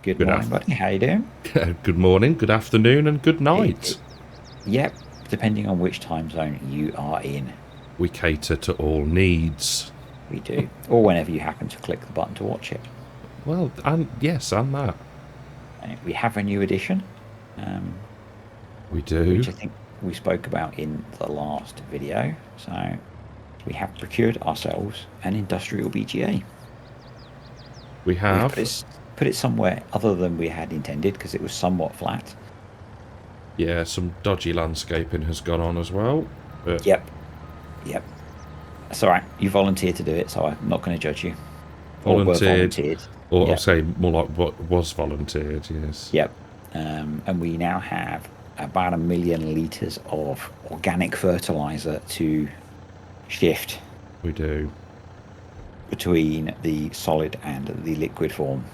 Good Good morning, buddy. How you doing? Good morning, good afternoon, and good night. Yep, depending on which time zone you are in, We cater to all needs. we do. Or whenever you happen to click the button to watch it. Well, and yes, and that. We have a new edition, We do. which I think we spoke about in the last video. So we have procured ourselves an industrial BGA. We We've have. put it somewhere other than we had intended because it was somewhat flat. Yeah, some dodgy landscaping has gone on as well. But Yep. That's all right. You volunteered to do it, so I'm not going to judge you. Or were volunteered, volunteered. or I'll Yep. say more like what was volunteered, yes. Yep. And we now have about 1 million litres of organic fertiliser to shift We do. between the solid and the liquid form.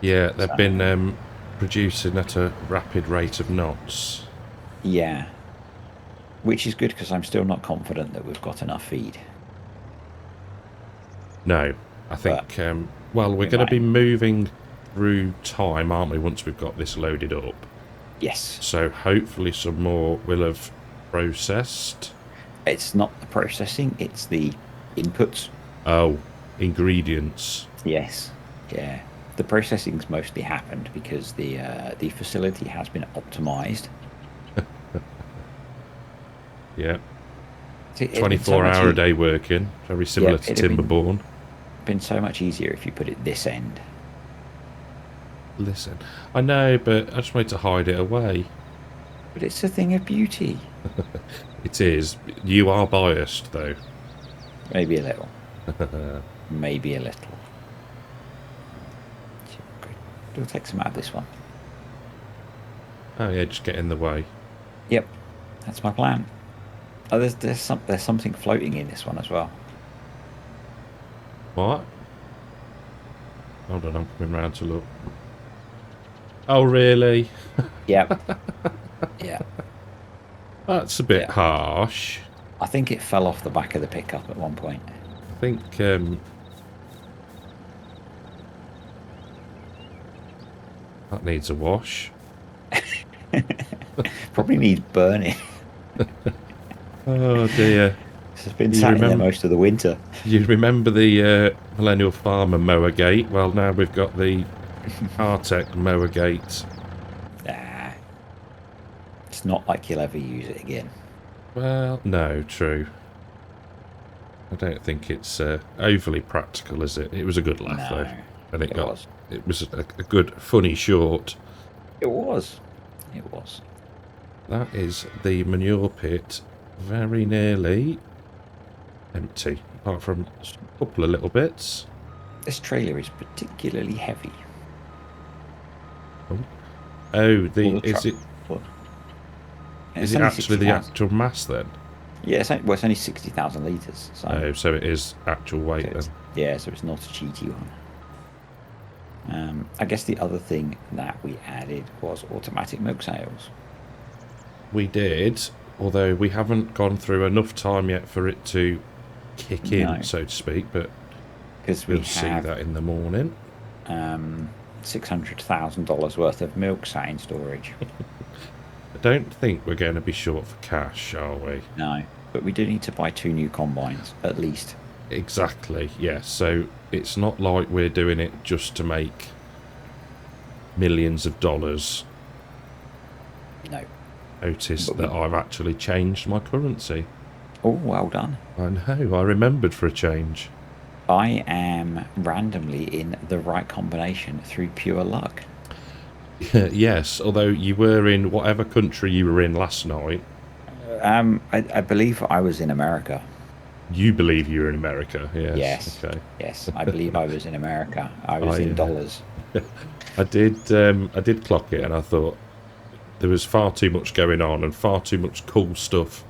Yeah, they've So, been producing at a rapid rate of knots. yeah. Which is good because I'm still not confident that we've got enough feed. No, I think, well, we're we going to might. be moving through time, aren't we, once we've got this loaded up? Yes. So hopefully some more will have processed. It's not the processing, it's the inputs. Oh, ingredients. Yes. Yeah. The processing's mostly happened because the facility has been optimised. Yeah, It'd been 24 much hour a day working, very similar to it'd Timberborn. been so much easier if you put it this end. Listen, I know, but I just wanted to hide it away. But it's a thing of beauty. It is. You are biased, though. Maybe a little. Maybe a little. Good. We'll take some out of this one. Oh yeah, just get in the way. Yep. That's my plan. Oh, there's something floating in this one as well. What? Hold on, I'm coming round to look. Oh, really? Yep. Yeah. That's a bit Yeah. harsh. I think it fell off the back of the pickup at one point. I think, that needs a wash. Probably needs burning. Oh, dear. It's been sat in there most of the winter. You remember the Millennial Farmer mower gate? Well, now we've got the Cartech mower gate. Ah. It's not like you'll ever use it again. Well, no, true. I don't think it's overly practical, is it? It was a good laugh, No, though. And it was. It was a good, funny short. It was. It was. That is the manure pit very nearly empty, apart from a couple of little bits. This trailer is particularly heavy. Oh, Well, is it Yeah, is it's it only actually the 60,000. actual mass then? Yeah, it's only 60,000 litres. So, Oh, so it is actual weight then. yeah, so it's not a cheaty one. I guess the other thing that we added was automatic milk sales. We did, although we haven't gone through enough time yet for it to kick in, No. so to speak, but Because we we'll see have that in the morning. $600,000 worth of milk sat in storage. I don't think we're going to be short for cash, are we? No, but we do need to buy 2 new combines, at least. Exactly, yes. So it's not like we're doing it just to make millions of dollars. No. Notice But that I've actually changed my currency. Oh, well done. I know, I remembered for a change. I am randomly in the right combination through pure luck. Yes, although you were in whatever country you were in last night. I believe I was in America. You believe you're in America, yes. Yes. Okay. Yes, I believe I was in America. I was in dollars. I did clock it, and I thought there was far too much going on and far too much cool stuff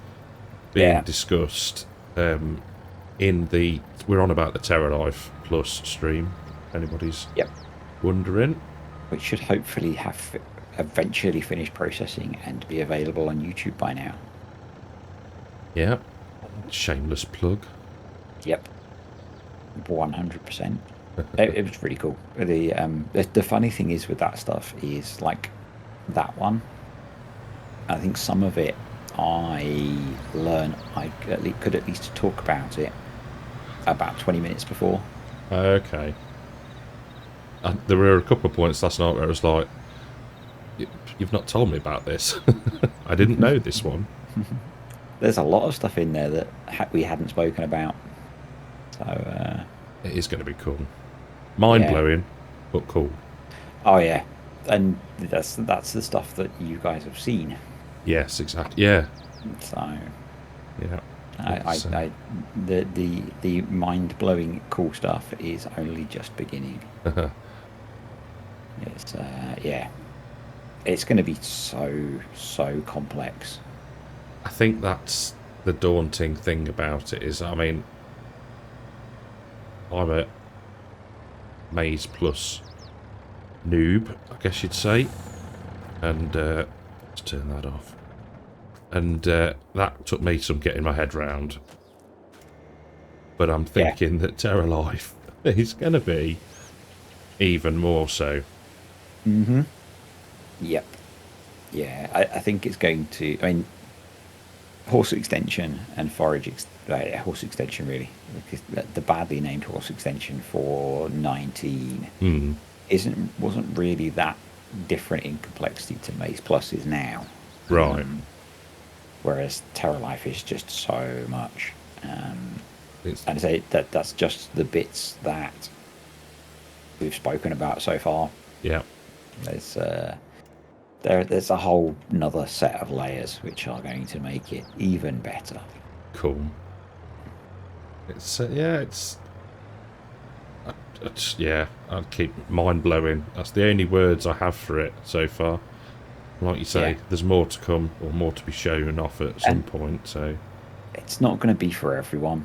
being discussed in the... We're on about the Terra Life Plus stream, if anybody's wondering. Which should hopefully have eventually finished processing and be available on YouTube by now. Yeah. Shameless plug. Yep. 100%. It was really cool. The funny thing is with that stuff is like that one. I think some of it I could at least talk about it about 20 minutes before. Okay. There were a couple of points last night where I was like, You've not told me about this. I didn't know this one." There's a lot of stuff in there that we hadn't spoken about. So It is going to be cool. yeah. Mind-blowing, but cool. Oh yeah, and that's the stuff that you guys have seen. Yes, exactly. Yeah. So Yeah. the mind blowing cool stuff is only just beginning. It's yeah, it's going to be so complex. I think that's the daunting thing about it is, I mean, I'm a Maze Plus noob, I guess you'd say. And let's turn that off. And that took me some getting my head round. But I'm thinking that Terra Life is going to be even more so. Mm-hmm. Yep. Yeah, I think it's going to. I mean, horse extension and horse extension really. Because the badly named horse extension for 19 wasn't really that different in complexity to Maze Plus is now. Right. Whereas Terra Life is just so much. And I say that's just the bits that we've spoken about so far. Yeah. There's a whole another set of layers which are going to make it even better. Cool. It's I'd keep mind-blowing. That's the only words I have for it so far. Like you say, there's more to come, or more to be shown off at some point, so... It's not going to be for everyone.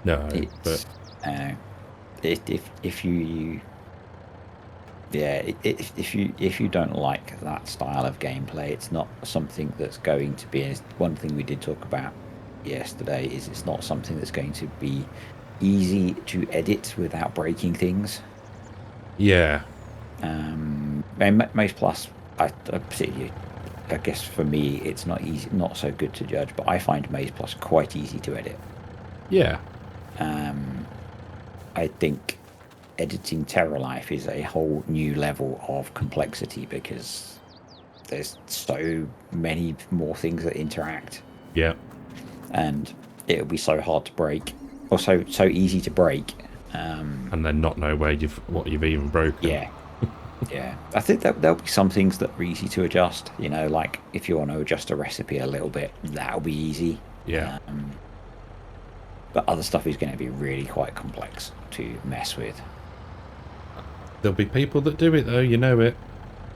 No, but... if you... Yeah, if you don't like that style of gameplay, it's not something that's going to be... One thing we did talk about yesterday is it's not something that's going to be easy to edit without breaking things. Yeah. Maze Plus, I guess for me it's not easy, not so good to judge, but I find Maze Plus quite easy to edit. Yeah. I think editing Terra Life is a whole new level of complexity because there's so many more things that interact. Yeah. And it'll be so hard to break, or so easy to break. And then not know what you've even broken. Yeah. Yeah, I think that there'll be some things that are easy to adjust. You know, like if you want to adjust a recipe a little bit, that'll be easy. Yeah. But other stuff is going to be really quite complex to mess with. There'll be people that do it though, you know it.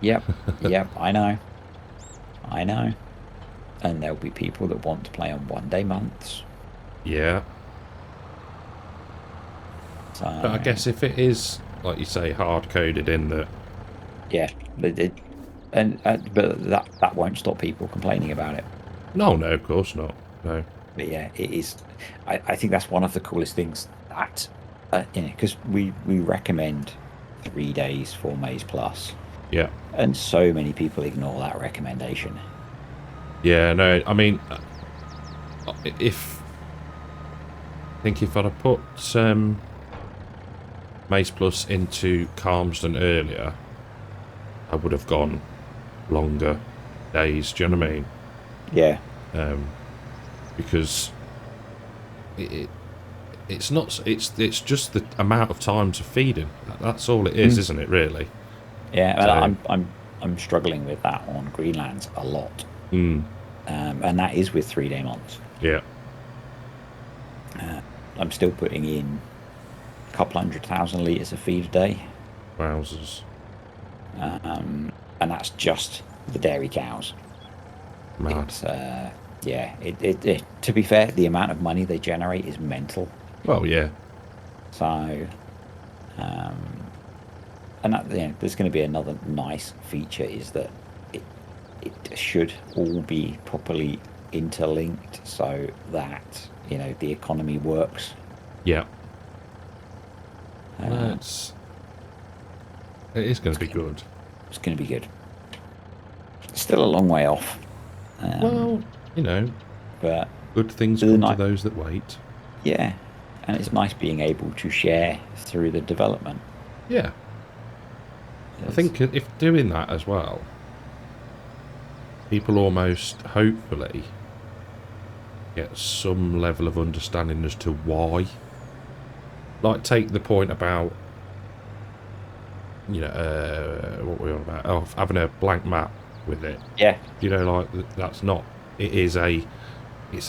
Yep, yep, I know. And there'll be people that want to play on 1 day months. Yeah. So, but I guess if it is, like you say, hard coded in that. Yeah, but that won't stop people complaining about it. No, of course not. No. But yeah, it is. I think that's one of the coolest things that because we recommend 3 days for Maze Plus. Yeah. And so many people ignore that recommendation. Yeah, no, I mean, if I'd have put Maze Plus into Calmsden earlier, I would have gone longer days. Do you know what I mean? Yeah. Because it's not. It's just the amount of time to feed him. That's all it is, isn't it? Really. Yeah, so, I'm struggling with that on Greenlands a lot. And that is with 3 day months. Yeah. I'm still putting in a couple 100,000 litres of feed a day. Wowzers. And that's just the dairy cows. Mad. It's, to be fair, the amount of money they generate is mental. Well, yeah. So, and that, there's going to be another nice feature is that it should all be properly interlinked so that the economy works. Yeah. It is going to be good. It's going to be good. Still a long way off. Well, but good things come to those that wait. Yeah, and it's nice being able to share through the development. Yeah. I think if doing that as well, people almost, hopefully, get some level of understanding as to why. Like, take the point about, what were we on about? Oh, having a blank map with it. Yeah. That's not... It's a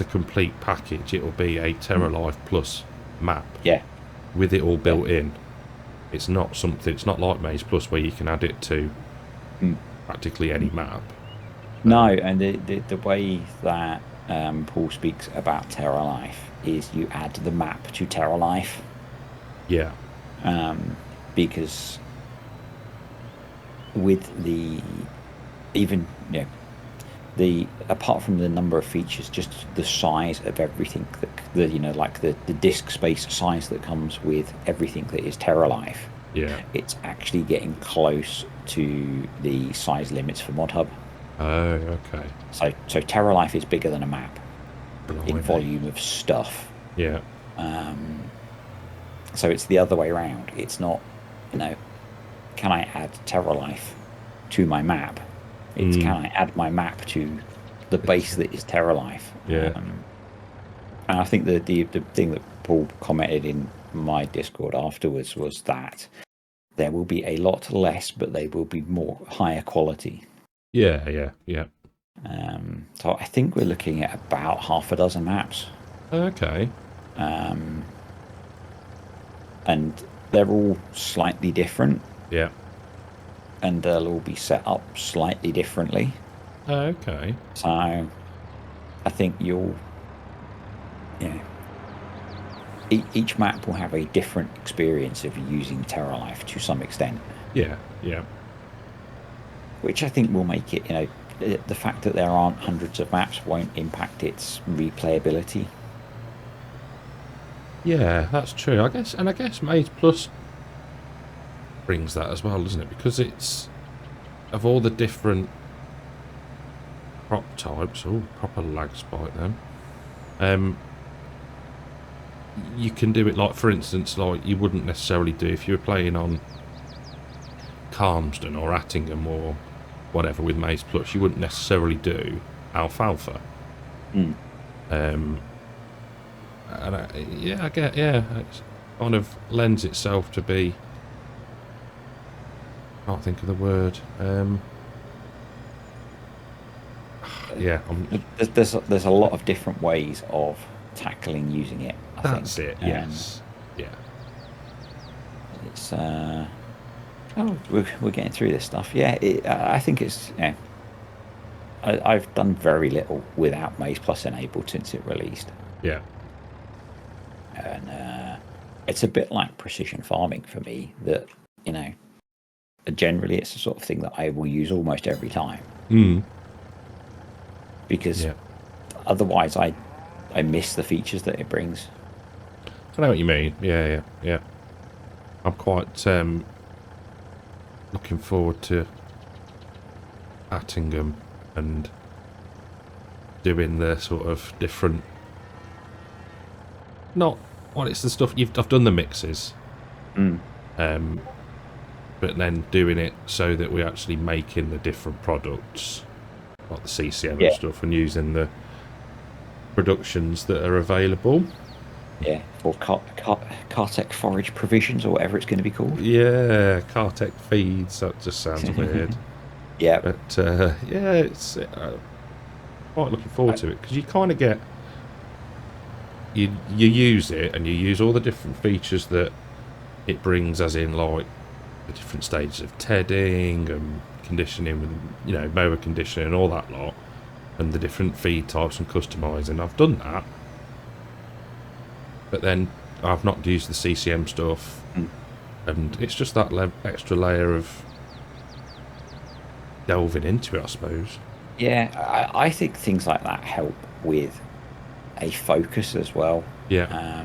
complete package. It'll be a TerraLife Plus map. Yeah. With it all built in. It's not something... It's not like Maze Plus where you can add it to practically any map. No, and the way that Paul speaks about TerraLife is you add the map to TerraLife. Yeah. Because with apart from the number of features, just the size of everything, the disk space size that comes with everything that is TerraLife. Yeah. It's actually getting close to the size limits for ModHub. Oh, okay. So TerraLife is bigger than a map in volume of stuff. Yeah. So it's the other way around. It's not, can I add TerraLife to my map? It's can I add my map to the base that is TerraLife? Yeah. And I think the thing that Paul commented in my Discord afterwards was that there will be a lot less, but they will be more higher quality. Yeah. So I think we're looking at about half a dozen maps. Okay. And they're all slightly different. Yeah. And they'll all be set up slightly differently. Okay. So I think each map will have a different experience of using TerraLife to some extent. Yeah. Which I think will make it, the fact that there aren't hundreds of maps won't impact its replayability. Yeah, that's true. I guess Maze Plus brings that as well, doesn't it? Because it's of all the different crop types. Oh, proper lag spike then. You can do it like, for instance, like you wouldn't necessarily do if you were playing on Calmsden or Attingham or whatever with Maze Plus. You wouldn't necessarily do alfalfa. And I get, it kind of lends itself to be, I can't think of the word. There's a lot of different ways of tackling using it. That's it. Yes. Yeah. It's we're getting through this stuff. Yeah, I think it's I've done very little without Maze Plus enabled since it released. Yeah. And it's a bit like precision farming for me. That generally it's the sort of thing that I will use almost every time. Because otherwise I miss the features that it brings. I know what you mean. Yeah. I'm quite looking forward to Attingham and doing the sort of different. It's the stuff I've done the mixes, but then doing it so that we're actually making the different products, like the CCM and stuff, and using the productions that are available. Yeah, for Cartech forage provisions or whatever it's going to be called. Yeah, Cartech feeds. That just sounds weird. Yeah, but it's quite looking forward to it because you kind of get. You use it and you use all the different features that it brings, as in like the different stages of tedding and conditioning with mower conditioning and all that lot, and the different feed types and customising. I've done that, but then I've not used the CCM stuff, and it's just that extra layer of delving into it, I suppose. Yeah, I think things like that help with a focus as well. Yeah.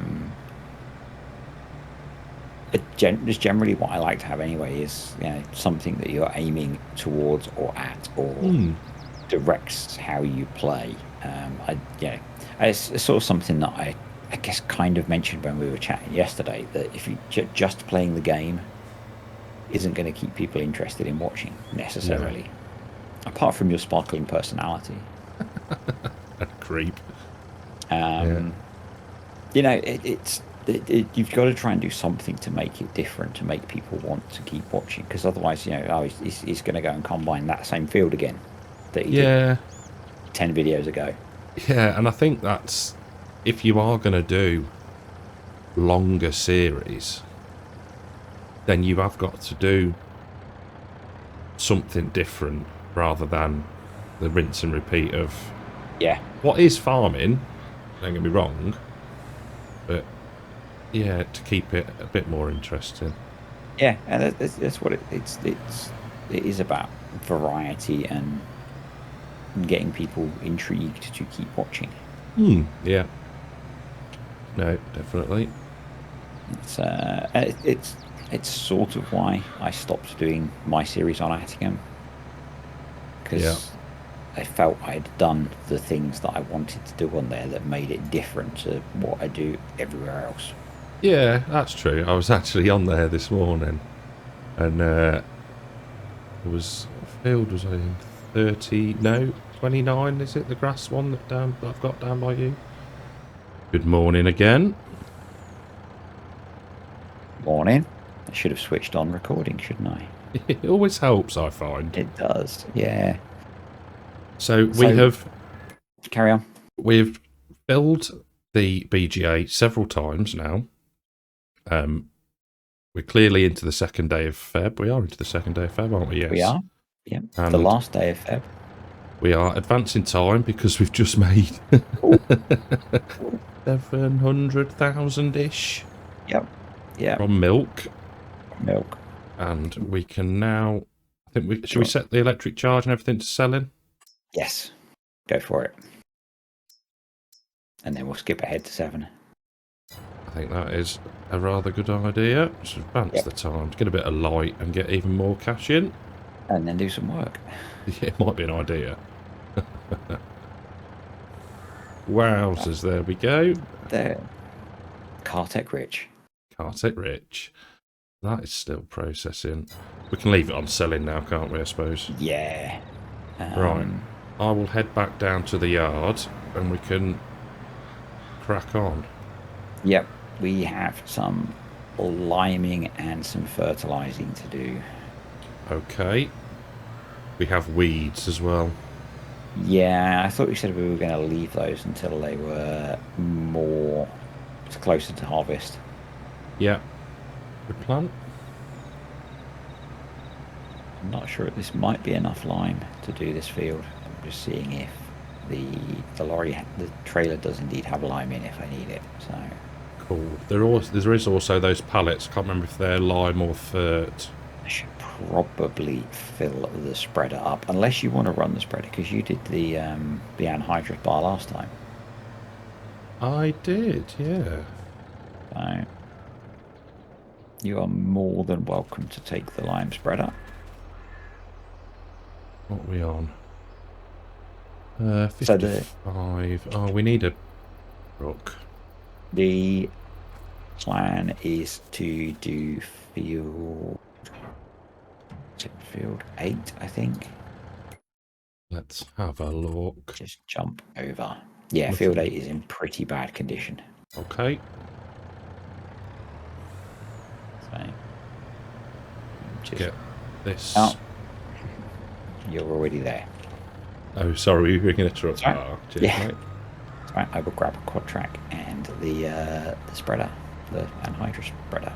just generally what I like to have anyway is, something that you're aiming towards or at, or directs how you play. It's sort of something that I guess kind of mentioned when we were chatting yesterday, that if you just playing the game isn't going to keep people interested in watching necessarily, apart from your sparkling personality. A creep. You've got to try and do something to make it different, to make people want to keep watching, because otherwise, he's going to go and combine that same field again that he did 10 videos ago. Yeah, and I think that's, if you are going to do longer series, then you have got to do something different rather than the rinse and repeat of what is farming, don't get me wrong, but to keep it a bit more interesting. Yeah, and that's what it is about, variety and getting people intrigued to keep watching. Yeah. No, definitely. It's sort of why I stopped doing my series on Attingham, because I felt I'd done the things that I wanted to do on there that made it different to what I do everywhere else. Yeah, that's true. I was actually on there this morning, and it was, what field was I in? 30? No, 29. Is it the grass one that I've got down by you? Good morning again. Morning. I should have switched on recording, shouldn't I? It always helps, I find. It does, yeah. So we have... Carry on. We've filled the BGA several times now. We're clearly into the second day of Feb. We are into the second day of Feb, aren't we? Yes. We are. Yeah. The last day of Feb. We are advancing time because we've just made 700,000-ish. Yep. Yeah. From milk. Milk. And we can now... I think should we set the electric charge and everything to selling? Yes. Go for it. And then we'll skip ahead to 7. I think that is a rather good idea. Just advance the time to get a bit of light and get even more cash in. And then do some work. Yeah, it might be an idea. Wowzers, there we go. There. Cartech Rich. Cartech Rich. That is still processing. We can leave it on selling now, can't we, I suppose? Yeah. Right. I will head back down to the yard and we can crack on. Yep. We have some liming and some fertilising to do. Okay. We have weeds as well. Yeah, I thought we said we were going to leave those until they were closer to harvest. Yeah. Good plan. I'm not sure this might be enough lime to do this field. I'm just seeing if the trailer does indeed have lime in if I need it. So cool. There is also those pallets. I can't remember if they're lime or Fert. I should probably fill the spreader up, unless you want to run the spreader, because you did the anhydrous bar last time. I did, yeah. So you are more than welcome to take the lime spreader. What are we on? 55. We need a rook. The plan is to do field 8, I think. Let's have a look. Just jump over. Yeah, field 8 is in pretty bad condition. Okay. So just get this. Oh, you're already there. Oh, sorry, we were going to interrupt. Cheers, mate. Right, I will grab a quad track and the spreader, the anhydrous spreader.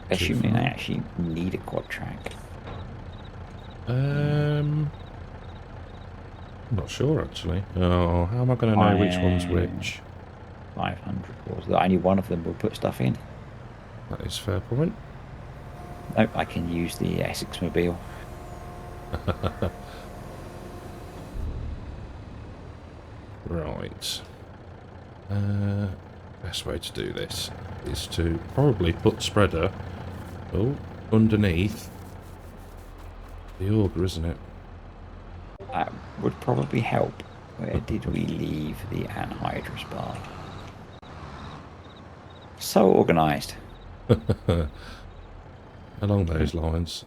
Assuming I actually need a quad track. I'm not sure actually. Oh, how am I going to know which one's which? 500 was that only one of them will put stuff in? That is fair point. Nope, I can use the Essex Mobile. Right. best way to do this is to probably put spreader underneath the auger, isn't it? That would probably help. Where did we leave the anhydrous bar? So organised. Along those lines.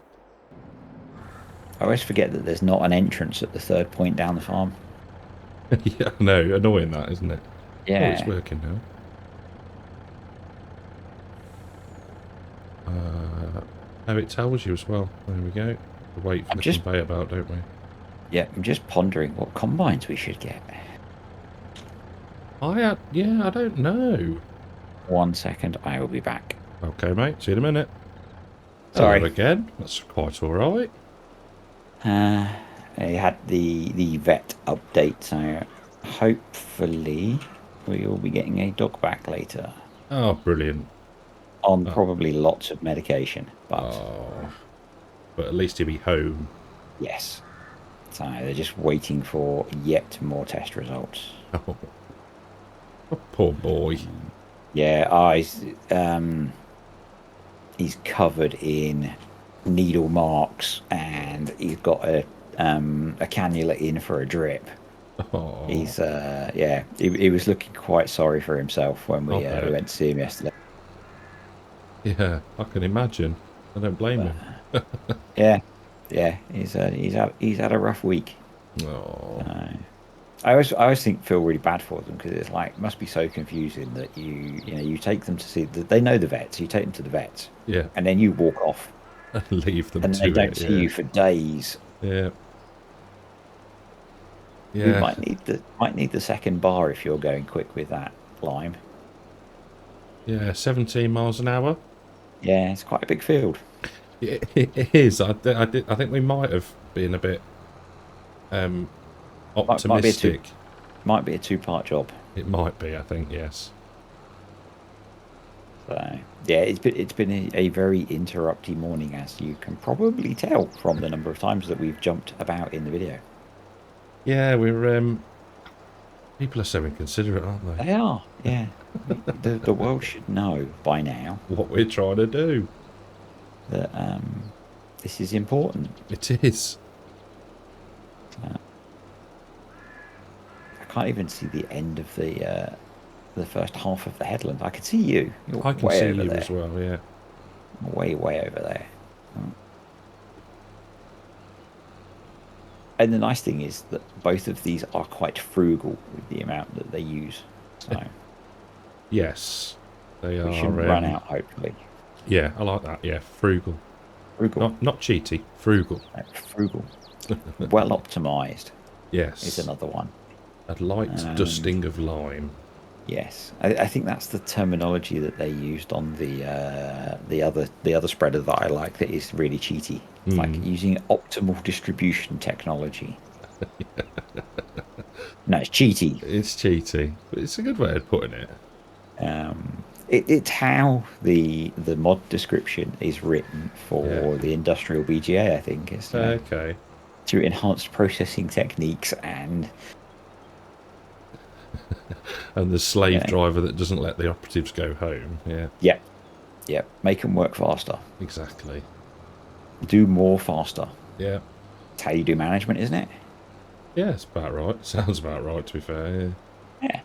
I always forget that there's not an entrance at the third point down the farm. Yeah, no, annoying that, isn't it? Yeah. Oh, it's working now. Oh, it tells you as well. There we go. We wait for the conveyor belt, don't we? Yeah, I'm just pondering what combines we should get. I don't know. 1 second, I will be back. Okay, mate. See you in a minute. Sorry. Hello again. That's quite all right. I had the vet update, so hopefully we will be getting a dog back later. Oh, brilliant. On probably lots of medication, but at least he'll be home. Yes. So they're just waiting for yet more test results. Oh, poor boy. Yeah, he's covered in needle marks, and he's got a cannula in for a drip. Oh. He's he was looking quite sorry for himself when we went to see him yesterday. Yeah, I can imagine. I don't blame him. yeah, he's had a rough week. Oh. I always feel really bad for them, because it's like, it must be so confusing that you take them to see they know the vets, you take them to the vets, yeah, and then you walk off and leave them, and to they don't see you for days. Yeah. You might need the second bar if you're going quick with that lime. Yeah, 17 miles an hour. Yeah, it's quite a big field. It is. I think we might have been a bit optimistic. Might be a two-part job. It might be, I think, yes. So yeah, it's been a very interrupty morning, as you can probably tell from the number of times that we've jumped about in the video. Yeah, we're people are so inconsiderate, aren't they? They are. Yeah. the world should know by now what we're trying to do. That this is important. It is. I can't even see the end of the first half of the headland. I can see you. I can see you as well. Yeah. Way over there. And the nice thing is that both of these are quite frugal with the amount that they use. So yes, they are. We shouldn't run out, hopefully. Yeah, I like that. Yeah, frugal. Not cheaty. Frugal. Frugal. Well optimized. Yes. Is another one. A light dusting of lime. Yes, I think that's the terminology that they used on the other spreader that I like, that is really cheaty. It's like using optimal distribution technology. No, it's cheaty. It's cheaty, but it's a good way of putting it. It's how the mod description is written for the industrial BGA. I think it's okay. Through enhanced processing techniques and. And the slave driver that doesn't let the operatives go home. Yeah. Make them work faster. Exactly. Do more faster. Yeah. That's how you do management, isn't it? Yeah, it's about right. Sounds about right, to be fair. Yeah.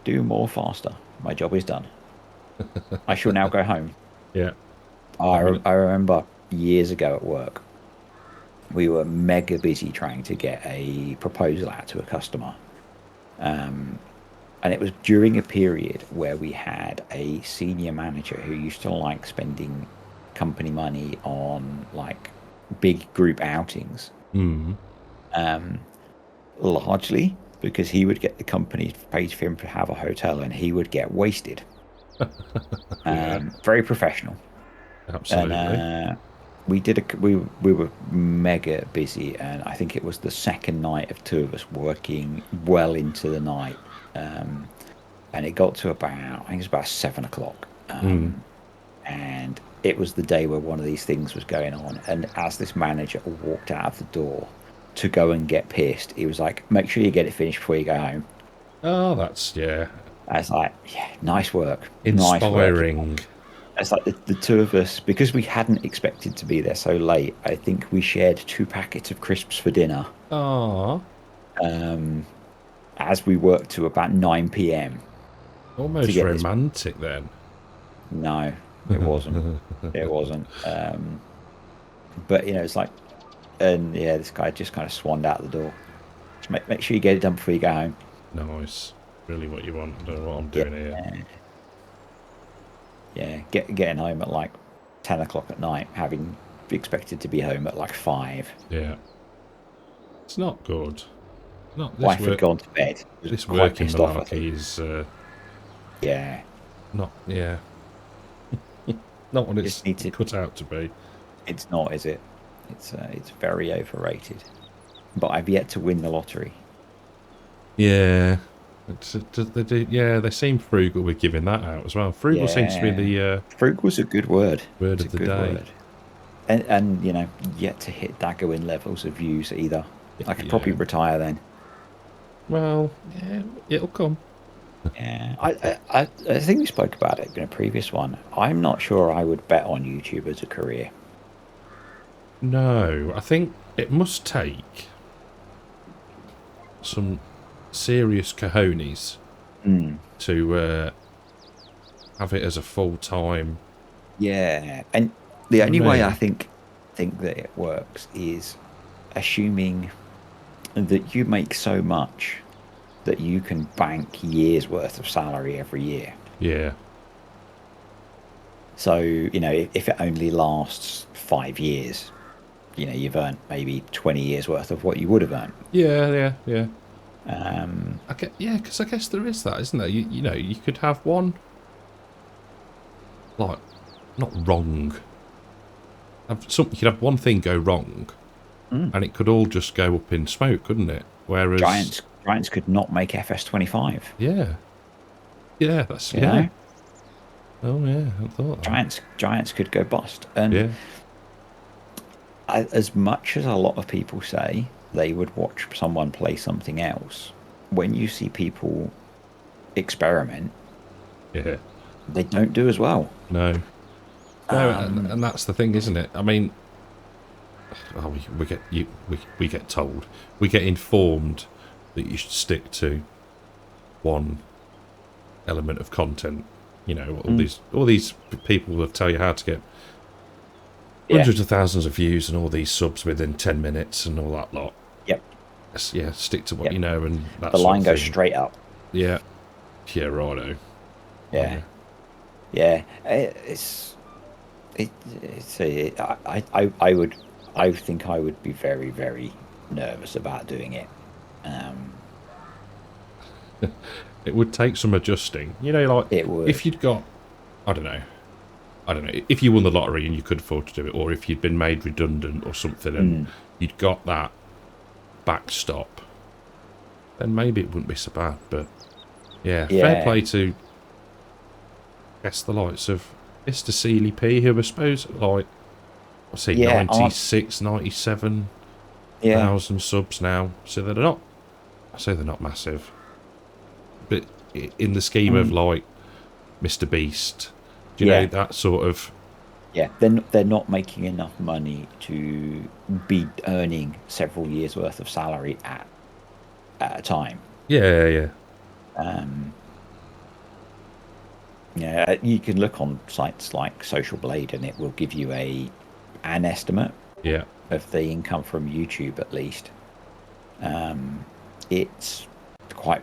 Do more faster. My job is done. I shall now go home. Yeah. I remember years ago at work, we were mega busy trying to get a proposal out to a customer. And it was during a period where we had a senior manager who used to like spending company money on like big group outings. Largely because he would get the company paid for him to have a hotel, and he would get wasted. Very professional. Absolutely. And we were mega busy, and I think it was the second night of two of us working well into the night. And it got to about 7 o'clock. And it was the day where one of these things was going on. And as this manager walked out of the door to go and get pissed, he was like, make sure you get it finished before you go home. Oh, that's, yeah. I was like, yeah, nice work, nice work. Inspiring. It's like the two of us, because we hadn't expected to be there so late. I think we shared 2 packets of crisps for dinner, Ah, um, as we worked to about 9 p.m. to almost get this. romantic then. No, it wasn't. It wasn't. But it's like, and yeah, this guy just kind of swanned out the door. Just make sure you get it done before you go home. Nice. Really what you want. I don't know what I'm Yeah, doing here. yeah. Getting home at like 10 o'clock at night, having expected to be home at like 5. Yeah. It's not good. Not this Wife had work. gone to bed. Was This quite working pissed off, I think. malarkey is Yeah, not. Yeah. Not what it's just need to. cut out to be. It's not, is it? It's very overrated. But I've yet to win the lottery. Yeah. Yeah, they seem frugal with giving that out as well. Frugal seems to be Yeah, the frugal's a good word. word It's a of the good day. word. And yet to hit Daggerwin levels of views either. I could probably Yeah. retire then. Well, yeah, it'll come. Yeah, I think we spoke about it in a previous one. I'm not sure I would bet on YouTube as a career. No, I think it must take some serious cojones Mm. to have it as a full-time. Yeah, and the You know only what I way I mean? think that it works is assuming that you make so much that you can bank years worth of salary every year. Yeah, So, if it only lasts 5 years, you've earned maybe 20 years worth of what you would have earned. yeah. Um, Yeah, because I guess there is that, isn't there? You could have one, like, not wrong. You could have one thing go wrong, mm. and it could all just go up in smoke, couldn't it? Whereas, Giants could not make FS25. yeah, that's You know, Oh yeah, I thought that. Giants could go bust. And Yeah, as much as a lot of people say they would watch someone play something else, when you see people experiment, yeah. they don't do as well. No, no, Um, and that's the thing, isn't it? I mean, we get told, we get informed that you should stick to one element of content. All these people will tell you how to get yeah, hundreds of thousands of views and all these subs within 10 minutes and all that lot. yep, Yeah, stick to what yep. you know and that The sort line of goes thing. straight up. Yeah, yeah, righto. Yeah, yeah. I would, I think I would be very, very nervous about doing it. Um, It would take some adjusting. Like it would. if you'd got, I don't know, if you won the lottery and you could afford to do it, or if you'd been made redundant or something and you'd got that backstop, then maybe it wouldn't be so bad. But yeah, fair play to, I guess, the likes of Mr. Seeley P, who I suppose, like, what's he, Yeah, 96, 97,000 yeah, subs now. So they're not, I say they're not massive. But in the scheme of, like, Mr. Beast, do you know, that sort of... yeah. They're not making enough money to be earning several years worth of salary at a time. Yeah. Yeah, you can look on sites like Social Blade, and it will give you an estimate Yeah. of the income from YouTube, at least. It's quite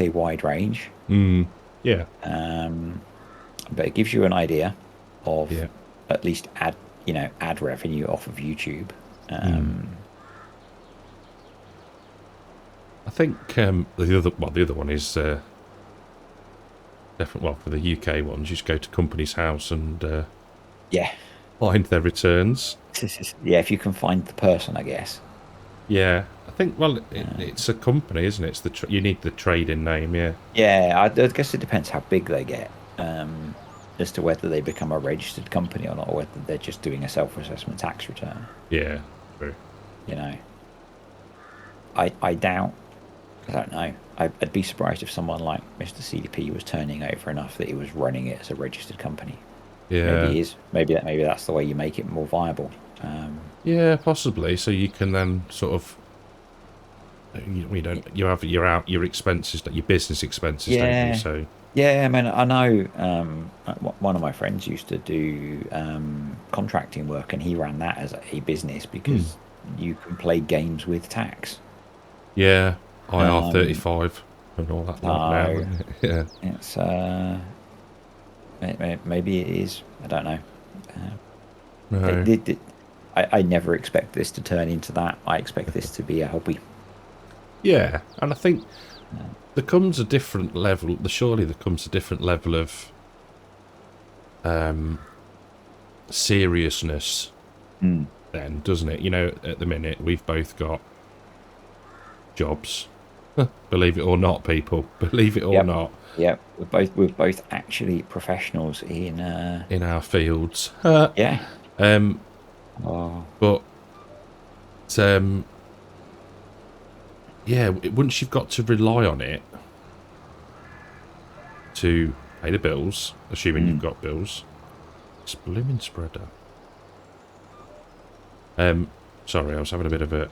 a wide range, Yeah. but it gives you an idea of Yeah. at least ad revenue off of YouTube. I think the other one is definitely, well, for the UK ones, you just go to Company's House and Yeah, find their returns. yeah. If you can find the person, I guess. Yeah, I think, well, it's a company, isn't it? It's you need the trading name, yeah. Yeah, I guess it depends how big they get, as to whether they become a registered company or not, or whether they're just doing a self-assessment tax return. Yeah, true. You know, I doubt. I don't know. I'd be surprised if someone like Mr. CDP was turning over enough that he was running it as a registered company. Maybe Yeah. he is. Maybe that's the way you make it more viable. Yeah, possibly. So you can then sort of, you don't, you have your expenses, your business expenses, don't you? Yeah, So yeah. I mean, I know one of my friends used to do contracting work, and he ran that as a business hmm. because you can play games with tax. Yeah, Um, IR35 and all that lot now. so Isn't it? Yeah. it's maybe it is. I don't know. Uh, No. I never expect this to turn into that. I expect this to be a hobby. Yeah, and I think Uh, there comes a different level. Surely there comes a different level of um, seriousness mm, then, doesn't it? You know, at the minute we've both got jobs. Believe it or not, people. Believe it or yep, not, yep. We're both actually professionals in in our fields. yeah. um, Oh, but um, yeah, once you've got to rely on it to pay the bills, assuming you've mm. got bills, it's blooming spreader. Sorry, I was having a bit of a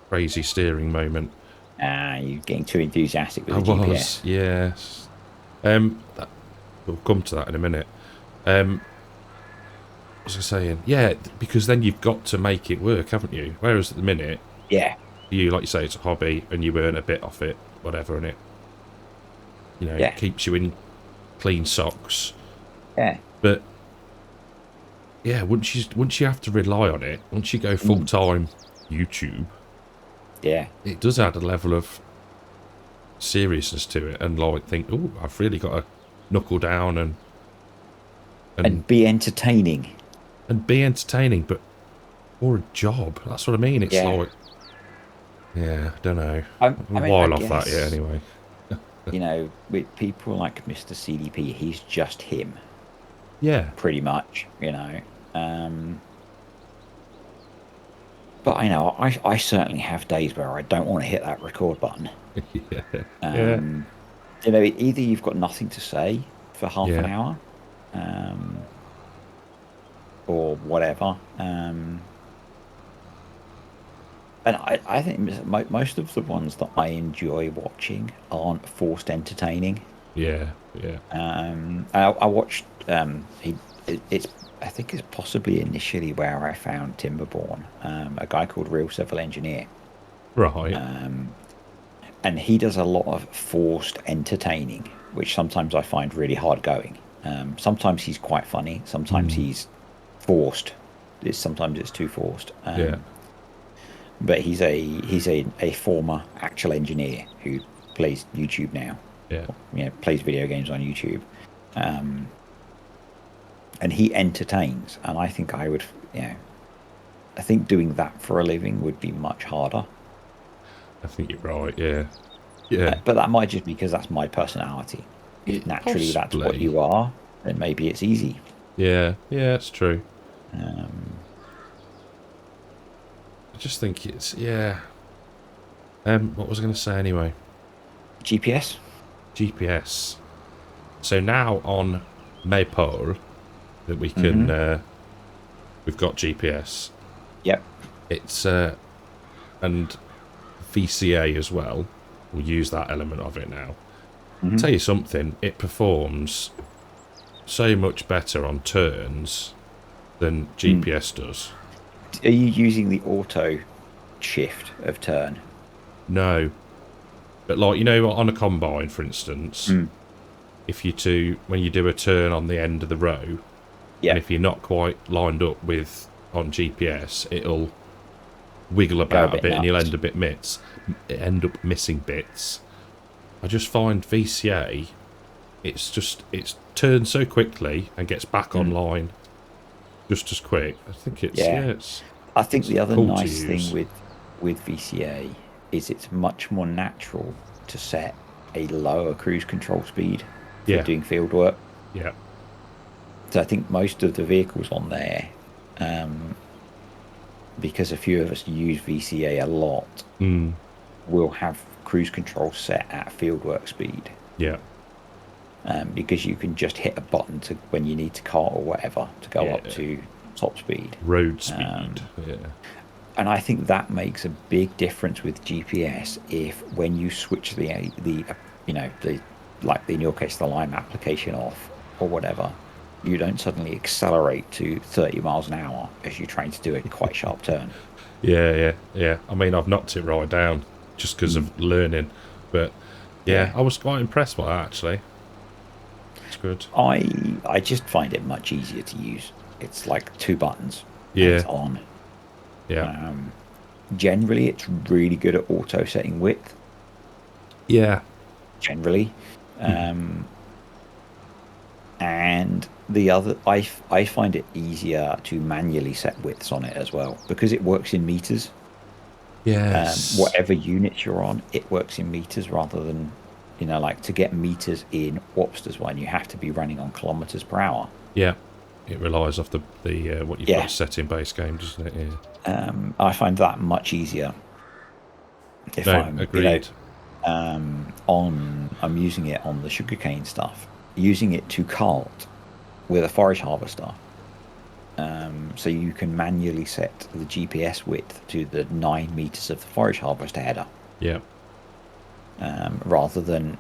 crazy steering moment. You're getting too enthusiastic with I the was, GPS. yes. We'll come to that in a minute. What was I saying? Yeah, because then you've got to make it work, haven't you? Whereas at the minute, Yeah, you, like you say, it's a hobby and you earn a bit off it, whatever, and it, yeah, keeps you in clean socks. yeah. But yeah, once you have to rely on it, once you go full Mm, time YouTube, yeah. it does add a level of seriousness to it, and like think, oh, I've really got to knuckle down and And be entertaining. and be entertaining, but for a job. That's what I mean. It's Yeah. like, yeah, I don't know. I'm I a mean, I while off that, yeah. guess, Anyway, with people like Mr. CDP, he's just him, yeah, pretty much, Um, but I certainly have days where I don't want to hit that record button. yeah, yeah, Um, either you've got nothing to say for half an yeah, hour, um, or whatever. And I think most of the ones that I enjoy watching aren't forced entertaining. yeah, yeah. I watched it's I think it's possibly initially where I found Timberborn, a guy called Real Civil Engineer, Right. um, and he does a lot of forced entertaining, which sometimes I find really hard going. Sometimes he's quite funny, sometimes Mm, he's forced. Sometimes it's too forced. yeah, But he's a former actual engineer who plays YouTube now. yeah. Plays video games on YouTube, um, and he entertains. And I think I think doing that for a living would be much harder. I think you're right. Yeah, yeah. But that might just be because that's my personality. If naturally that's what Possibly. you are, then maybe it's easy. Yeah, yeah. It's true. Um, I just think it's yeah. What was I going to say anyway? GPS. GPS. So now on Maypole that we can, Mm-hmm. we've got GPS. Yep. It's and VCA as well. We'll use that element of it now. Mm-hmm. Tell you something, it performs so much better on turns than Mm. GPS does. Are you using the auto shift of turn? No, but like on a combine, for instance, Mm. if when you do a turn on the end of the row, and Yeah. if you're not quite lined up with on GPS, it'll wiggle Go a about a bit bit and you'll nuts. end up missing bits. I just find VCA, it's turned so quickly and gets back Mm. online just as quick. I think Yeah. I think it's the other cool to nice thing use. with VCA is it's much more natural to set a lower cruise control speed for Yeah, doing field work. yeah, So I think most of the vehicles on there, um, because a few of us use VCA a lot, mm, will have cruise control set at fieldwork speed. Yeah. Because you can just hit a button to when you need to cart or whatever to go up to top speed. Road speed. Yeah. And I think that makes a big difference with GPS if when you switch the like in your case the Lime application off or whatever, you don't suddenly accelerate to 30 miles an hour as you're trying to do a quite sharp turn. Yeah. I mean, I've knocked it right down just because of learning, but yeah, I was quite impressed by that actually. It's good. I just find it much easier to use. It's like 2 buttons. Yeah. And it's on. Yeah. Generally, it's really good at auto setting width. Yeah. Generally. And the other, I find it easier to manually set widths on it as well because it works in meters. Yes. Whatever units you're on, it works in meters rather than, like to get meters in Wopster's one, you have to be running on kilometers per hour. Yeah. It relies off the what you've got set in base game, doesn't it? Yeah. I find that much easier. If I'm agreed. I'm using it on the sugarcane stuff, using it to cart with a forage harvester. So you can manually set the GPS width to the 9 meters of the forage harvester header. Yeah. Rather than,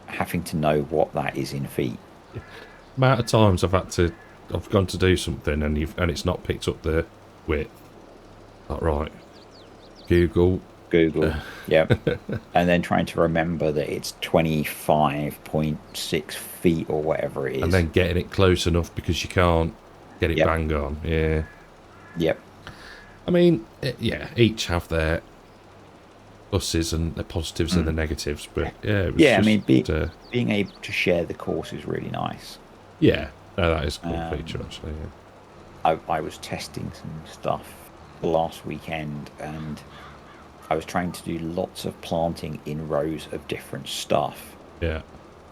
having to know what that is in feet. Amount of times I've gone to do something and it's not picked up the width. Not right. Google. Yeah. And then trying to remember that it's 25.6 feet or whatever it is. And then getting it close enough because you can't get it bang on. Yeah. Yep. I mean, each have their pluses and the positives and the negatives, but being able to share the course is really nice. Yeah, no, that is a cool feature actually. Yeah. I was testing some stuff last weekend and I was trying to do lots of planting in rows of different stuff. Yeah.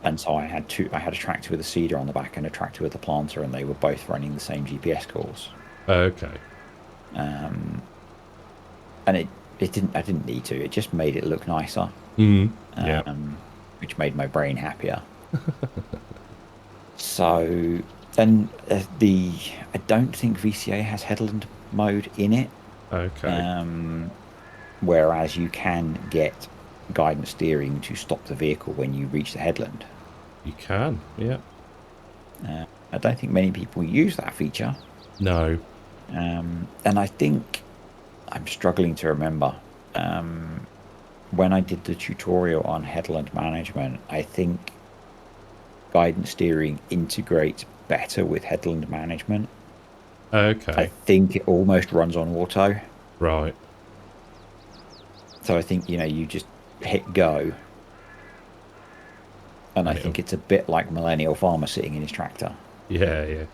And so I had a tractor with a seeder on the back and a tractor with a planter, and they were both running the same GPS course. Okay. And I didn't need to. It just made it look nicer. Which made my brain happier. So, and I don't think VCA has headland mode in it. Okay. Whereas you can get guidance steering to stop the vehicle when you reach the headland. You can, yeah. I don't think many people use that feature. No. And I think I'm struggling to remember. When I did the tutorial on headland management, I think guidance steering integrates better with headland management. Okay. I think it almost runs on auto. Right. So I think, you just hit go. And I think it's a bit like Millennial Farmer sitting in his tractor. Yeah.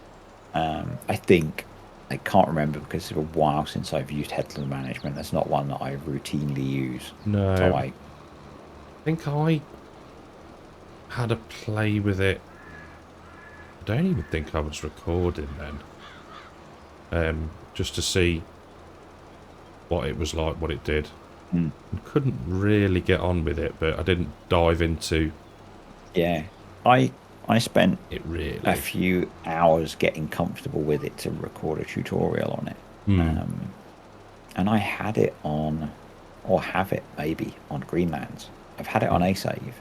I think, I can't remember because it's a while since I've used headland management. That's not one that I routinely use. No. So I think I had a play with it. I don't even think I was recording then. Just to see what it was like, what it did. I couldn't really get on with it, but I didn't dive into. Yeah, I spent it really a few hours getting comfortable with it to record a tutorial on it. And I had it on, or have it maybe on Greenlands. I've had it on a save,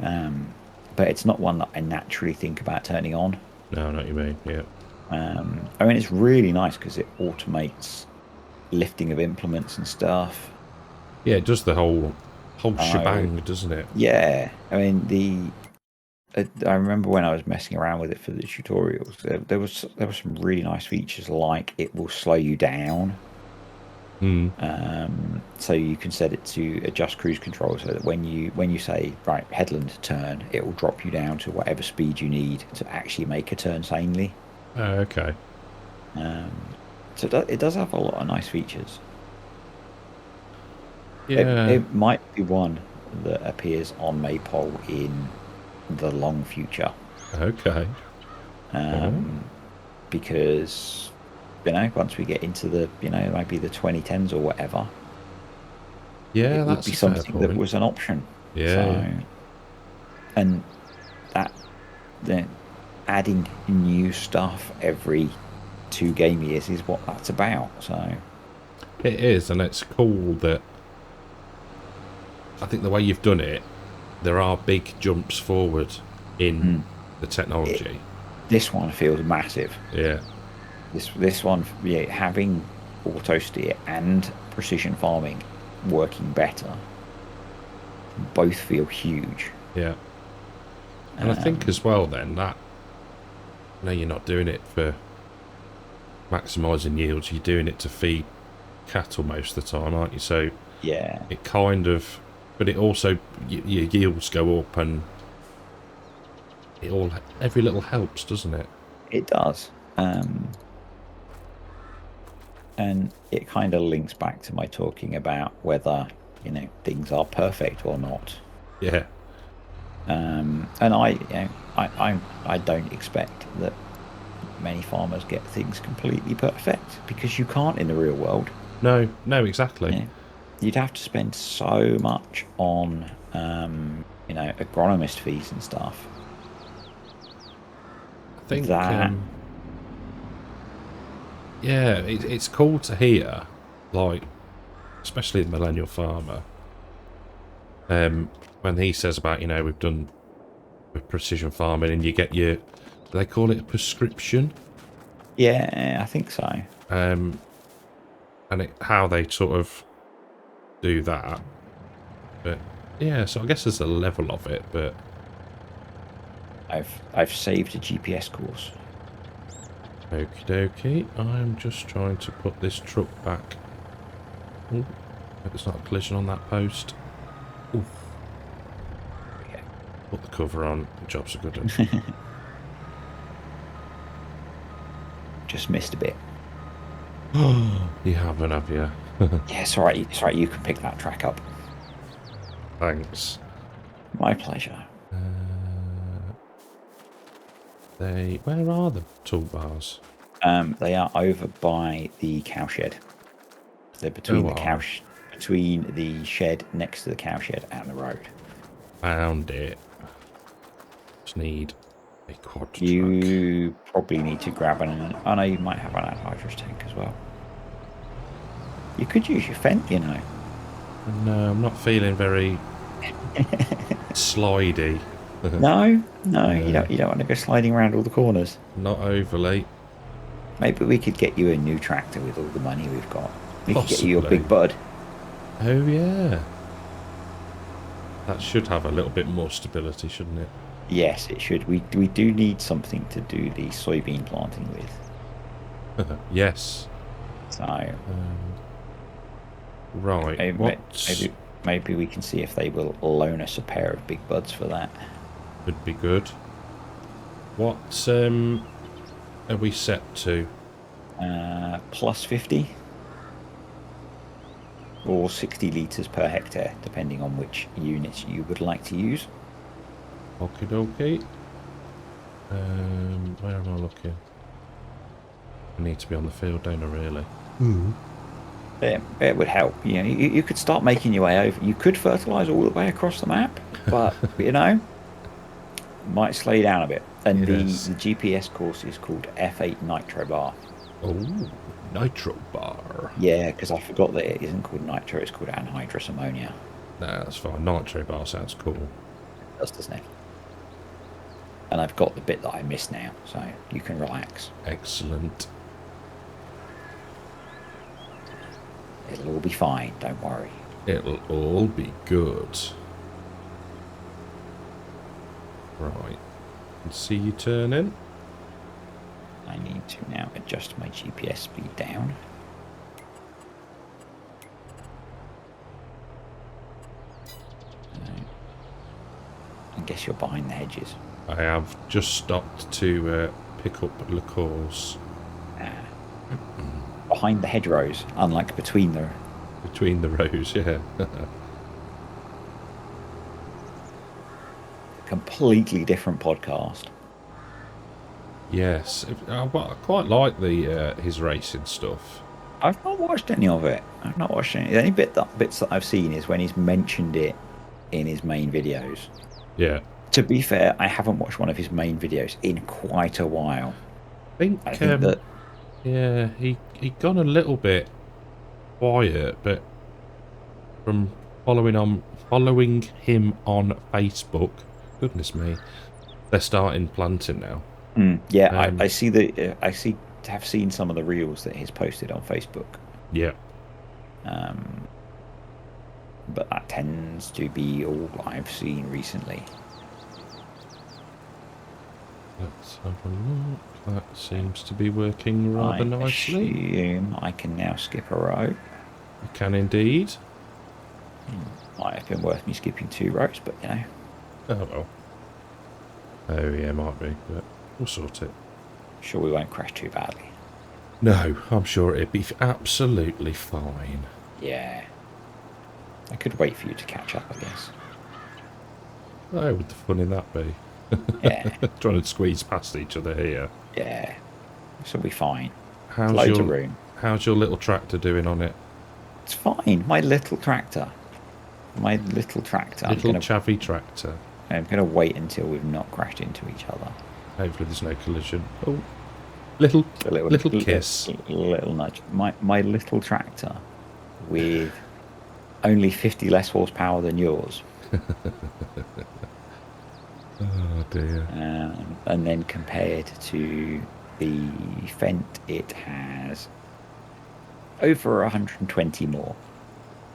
but it's not one that I naturally think about turning on. No, I know what you mean. Yeah. I mean, it's really nice because it automates lifting of implements and stuff. Yeah, it does the whole shebang, doesn't it? Yeah, I mean I remember when I was messing around with it for the tutorials, there was some really nice features like it will slow you down. So you can set it to adjust cruise control so that when you say right headland turn, it will drop you down to whatever speed you need to actually make a turn sanely. Okay. So it does have a lot of nice features. Yeah. It might be one that appears on Maypole in the long future. Okay. Because, once we get into the, maybe the 2010s or whatever. Yeah, it would that's be a fair something that point. was an option. Yeah, So, yeah. and that then adding new stuff every 2 game years is what that's about. So It is, and it's cool that I think the way you've done it, there are big jumps forward in mm, the it, technology. this one feels massive. Yeah, This one, yeah, having auto steer and precision farming working better, both feel huge. yeah. And I think Um, as well then that, no, you're not doing it for maximising yields, you're doing it to feed cattle most of the time, aren't you? So yeah, it kind of, but it also, your yields go up and it all, every little helps, doesn't it? it does. And it kind of links back to my talking about whether, things are perfect or not. Yeah, And I don't expect that many farmers get things completely perfect because you can't in the real world. no, no, exactly. You know, you'd have to spend so much on, agronomist fees and stuff I think, that, yeah, it's cool to hear, like, especially the millennial farmer, when he says about, we've done with precision farming and you get your, do they call it a prescription? yeah, I think so. And how they sort of do that. But yeah, so I guess there's a level of it, but I've saved a GPS course. okie dokie. I'm just trying to put this truck back. Ooh, hope it's not a collision on that post. Oof. Okay. Put the cover on. The job's a good one. Just missed a bit. You haven't, have you? Yeah, it's all right. It's all right. You can pick that track up. Thanks. My pleasure. Where are the toolbars? They are over by the cowshed. They're between Oh, the between the shed next to the cowshed and the road. found it. Just need a quad truck. You probably need to grab an. Oh no, you might have an anhydrous tank as well. You could use your Fent, No, I'm not feeling very slidey. No, you don't want to go sliding around all the corners. Not overly. Maybe we could get you a new tractor with all the money we've got. We could get you your Possibly. big bud. Oh yeah. That should have a little bit more stability, shouldn't it? Yes, it should. We do need something to do the soybean planting with. Yes. So Right. maybe we can see if they will loan us a pair of big buds for that. Would be good. What are we set to? Plus 50 or 60 litres per hectare, depending on which units you would like to use. Okie dokie. Where am I looking? I need to be on the field, don't I, really? It would help. You could start making your way over. You could fertilise all the way across the map, but might slow you down a bit. And Yes. the GPS course is called F8 Nitro Bar. Oh, nitro bar. Yeah, because I forgot that it isn't called nitro, it's called anhydrous ammonia. No, that's fine. Nitro bar sounds cool. Doesn't it? And I've got the bit that I missed now, so you can relax. Excellent. It'll all be fine, don't worry. It'll all be good. Right. Can see you turning. I need to now adjust my GPS speed down. I guess you're behind the hedges. I have just stopped to pick up liqueurs Behind the hedgerows, unlike between the... between the rows, yeah. Completely different podcast. Yes. I quite like the his racing stuff. I've not watched any of it. I've not watched any. The only bits that I've seen is when he's mentioned it in his main videos. Yeah. To be fair, I haven't watched one of his main videos in quite a while. I think, think that yeah, he gone a little bit quiet, but from following him on Facebook, goodness me, they're starting planting now. yeah, Um, I see the have seen some of the reels that he's posted on Facebook. yeah. Um, but that tends to be all I've seen recently. Let's have a look. That seems to be working rather I nicely. assume I can now skip a row. You can indeed. Might have been worth me skipping 2 rows, but you know. Oh well. Oh yeah, might be, but we'll sort it. Sure, we won't crash too badly. No, I'm sure it'd be absolutely fine. Yeah. I could wait for you to catch up, I guess. Where would the fun in that be? Yeah. Trying to squeeze past each other here. Yeah. This will be fine. How's Loads your of room. How's your little tractor doing on it? It's fine. My little tractor. My little tractor. Little chavvy tractor. I'm gonna wait until we've not crashed into each other. Hopefully there's no collision. Oh, little kiss. Little nudge. My little tractor with only 50 less horsepower than yours. Oh dear. And then compared to the Fent, it has over 120 more.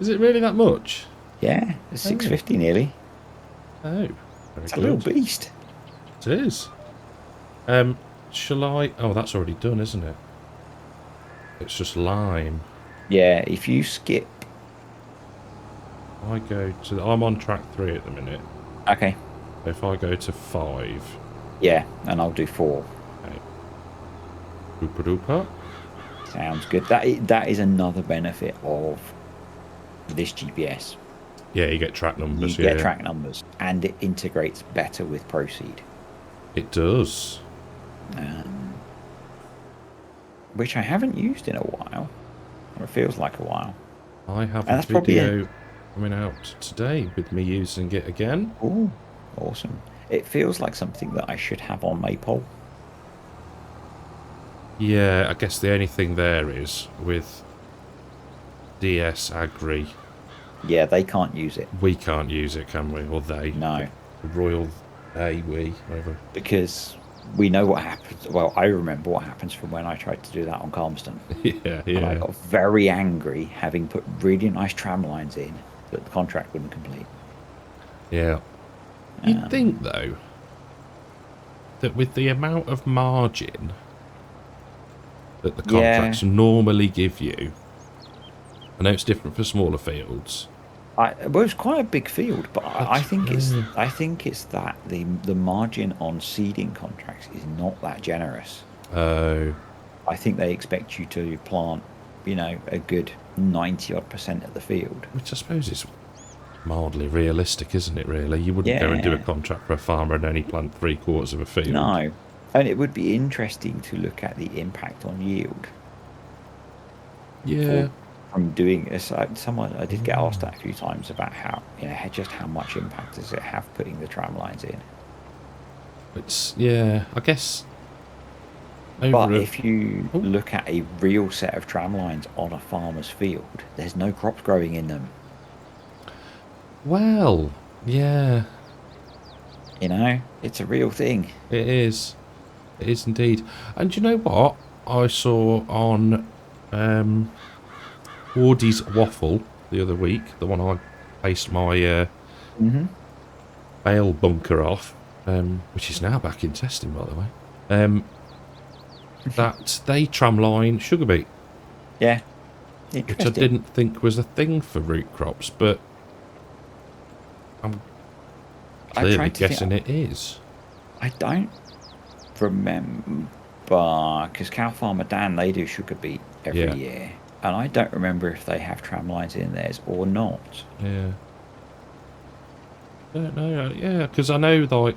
Is it really that much? Yeah, it's 650 nearly. Oh, very It's a good. little beast. It is. Shall I? Oh, that's already done, isn't it? It's just lime. Yeah, if you skip. I go to. I'm on track 3 at the minute. Okay. If I go to 5. Yeah, and I'll do 4. Okay. Oopa doopa. Sounds good. That is another benefit of this GPS. Yeah, you get track numbers. You get track numbers, and it integrates better with Proceed. It does. Which I haven't used in a while. Or it feels like a while. I have And a that's probably video coming out today with me using it again. Oh, awesome. It feels like something that I should have on Maypole. Yeah, I guess the only thing there is with DS Agri. Yeah, they can't use it. We can't use it, can we? Or they? No. Royal we, whatever. Because we know what happens. Well, I remember what happens from when I tried to do that on Calmston. Yeah. And I got very angry having put really nice tram lines in that the contract wouldn't complete. Yeah. You'd think, though, that with the amount of margin that the contracts normally give you, I know it's different for smaller fields. Well, it's quite a big field, but I think it's that the margin on seeding contracts is not that generous. Oh. I think they expect you to plant, a good 90-odd% of the field. Which I suppose is mildly realistic, isn't it, really? You wouldn't go and do a contract for a farmer and only plant 3/4 of a field. No. And it would be interesting to look at the impact on yield. Yeah. From doing this, I did get asked that a few times about how much impact does it have putting the tram lines in. I guess. But if you look at a real set of tram lines on a farmer's field, there's no crops growing in them. Well, yeah. It's a real thing. It is. It is indeed. And you know what? I saw on Wardy's Waffle the other week, the one I placed my bale bunker off, which is now back in testing, by the way, that they tramline sugar beet. Yeah. Which I didn't think was a thing for root crops, but I'm clearly guessing it is. I don't remember, because Cow Farmer Dan, they do sugar beet every year. And I don't remember if they have tram lines in theirs or not. Yeah. I don't know. Yeah, because I know, I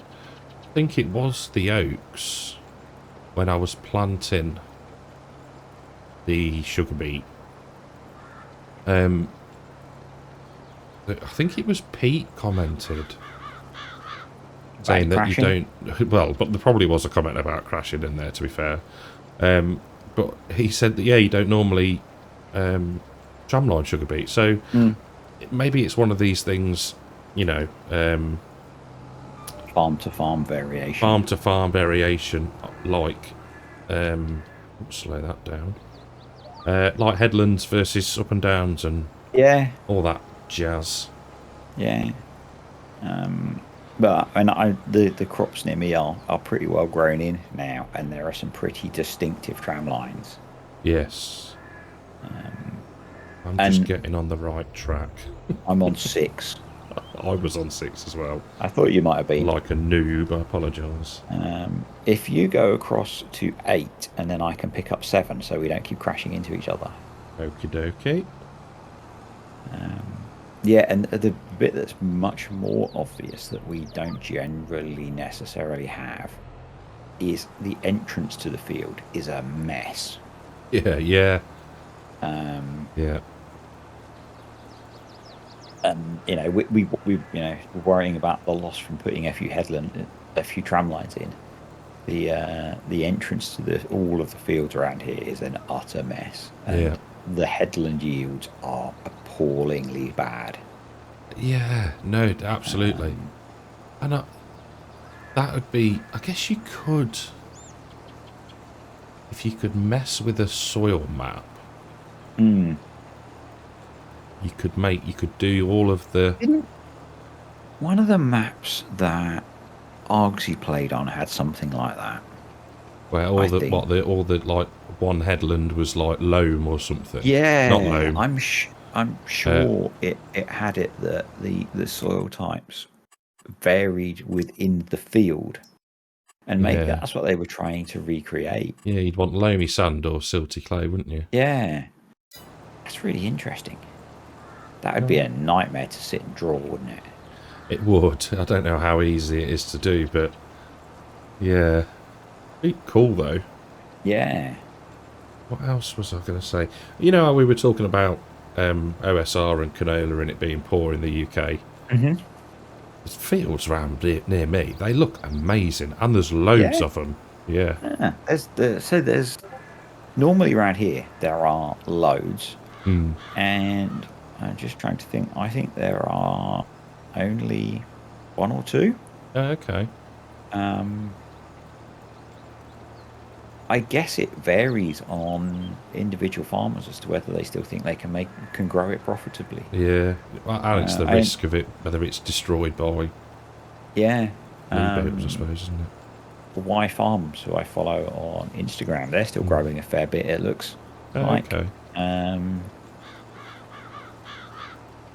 think it was the oaks when I was planting the sugar beet. I think it was Pete commented saying that crashing? you don't. Well, but there probably was a comment about crashing in there. To be fair, but he said that you don't normally tramline sugar beet, so maybe it's one of these things, Farm to farm variation. farm to farm variation, like slow that down. Like headlands versus up and downs and all that jazz. Yeah. But the crops near me are pretty well grown in now, and there are some pretty distinctive tram lines. Yes. I'm just getting on the right track. I'm on 6. I was on 6 as well. I thought you might have been. Like a noob, I apologise. If you go across to 8, and then I can pick up 7, so we don't keep crashing into each other. Okie dokie. Yeah, and the bit that's much more obvious that we don't generally necessarily have is the entrance to the field is a mess. Yeah. Yeah. We we're worrying about the loss from putting a few tram lines in. The entrance to all of the fields around here is an utter mess. And the headland yields are appallingly bad. Yeah, no, absolutely. And that would be, I guess you could, if you could mess with a soil map, you could do all of the... One of the maps that Argsy played on had something like that. Where all the like one headland was like loam or something. Yeah, not loam. I'm sure it had it that the soil types varied within the field, and maybe that's what they were trying to recreate. Yeah, you'd want loamy sand or silty clay, wouldn't you? Yeah, that's really interesting. That would be a nightmare to sit and draw, wouldn't it? It would. I don't know how easy it is to do, but yeah, be cool though. Yeah. What else was I going to say? You know how we were talking about OSR and canola and it being poor in the UK? Mm-hmm. There's fields around near me. They look amazing, and there's loads of them. Yeah. There's normally around here there are loads, and I'm just trying to think. I think there are only 1 or 2. Okay. I guess it varies on individual farmers as to whether they still think they can grow it profitably. Yeah, and it's the risk of it, whether it's destroyed by rebate, I suppose, isn't it? The Y Farms, who I follow on Instagram, they're still growing a fair bit. It looks like. Okay.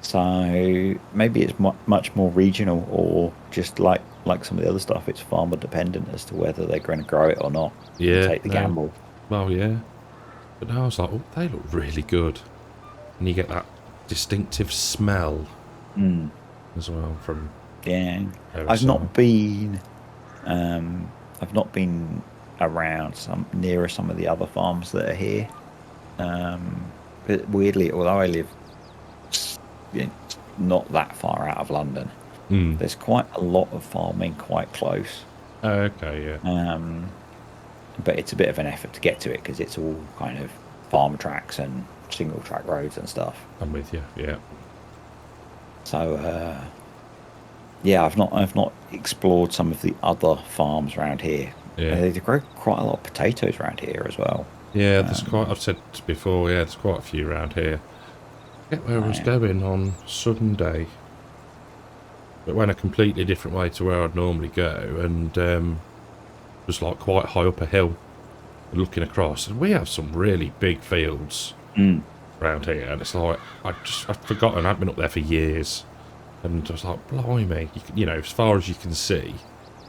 So maybe it's much more regional, or just like some of the other stuff, it's farmer dependent as to whether they're going to grow it or not. Yeah, take the gamble. Well, yeah, but now I was like, oh, they look really good, and you get that distinctive smell as well from. Yeah, OSR. I've not been around nearer some of the other farms that are here. But weirdly, although I live not that far out of London, there's quite a lot of farming quite close. Oh, okay, yeah. But it's a bit of an effort to get to it because it's all kind of farm tracks and single track roads and stuff. I'm with you, yeah. So, I've not explored some of the other farms around here. Yeah. They grow quite a lot of potatoes around here as well. Yeah, there's quite. I've said before. Yeah, there's quite a few around here. I get where I was going on Sunday, but went a completely different way to where I'd normally go, and was like quite high up a hill, looking across, and we have some really big fields around here, and it's like I'd forgotten I'd been up there for years, and I was like, blimey, as far as you can see,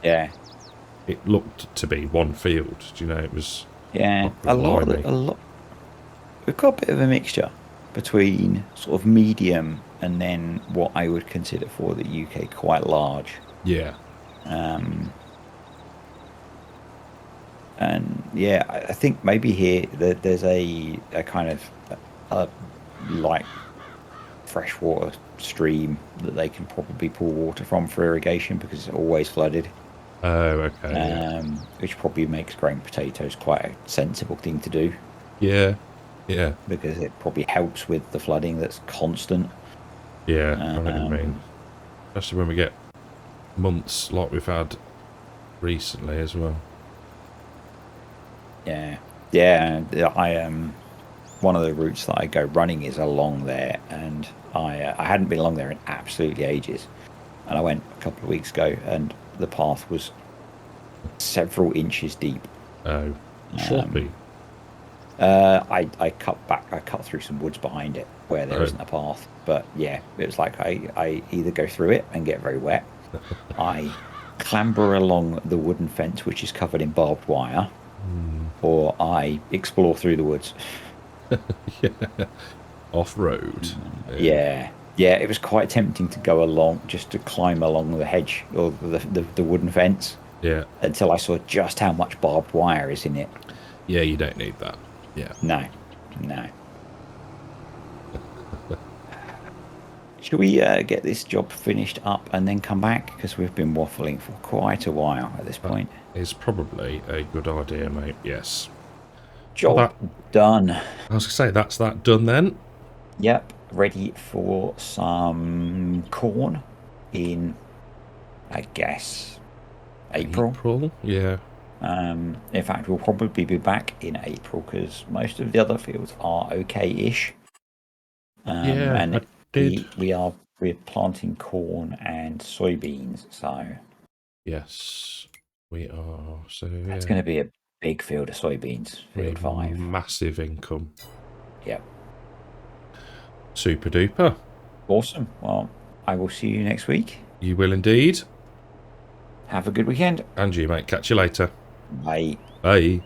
it looked to be one field. It was a lot. We've got a bit of a mixture between sort of medium and then what I would consider for the UK quite large. Yeah. And I think maybe here there's a kind of like freshwater stream that they can probably pull water from for irrigation because it's always flooded. Oh, okay. Which probably makes growing potatoes quite a sensible thing to do. Yeah. Yeah. Because it probably helps with the flooding that's constant. Yeah. I know what you mean. Especially when we get months like we've had recently as well. Yeah. I one of the routes that I go running is along there, and I hadn't been along there in absolutely ages, and I went a couple of weeks ago, and the path was several inches deep. Oh, sloppy. I cut back. I cut through some woods behind it where there isn't a path. But yeah, it was like I either go through it and get very wet, I clamber along the wooden fence which is covered in barbed wire, or I explore through the woods. Yeah. Off road. Yeah. It was quite tempting to go along, just to climb along the hedge or the wooden fence. Yeah. Until I saw just how much barbed wire is in it. Yeah, you don't need that. Yeah. No. Should we get this job finished up and then come back? Because we've been waffling for quite a while at this point. Is probably a good idea, mate. Yes. Job done. I was going to say, that's that done then. Yep. Ready for some corn in, I guess, April. Yeah. In fact, we'll probably be back in April because most of the other fields are okay-ish. And we're planting corn and soybeans, so yes, we are. So that's going to be a big field of soybeans. Field 5, massive income. Yep. Super duper. Awesome. Well, I will see you next week. You will indeed. Have a good weekend. And you, mate. Catch you later. Bye. Bye.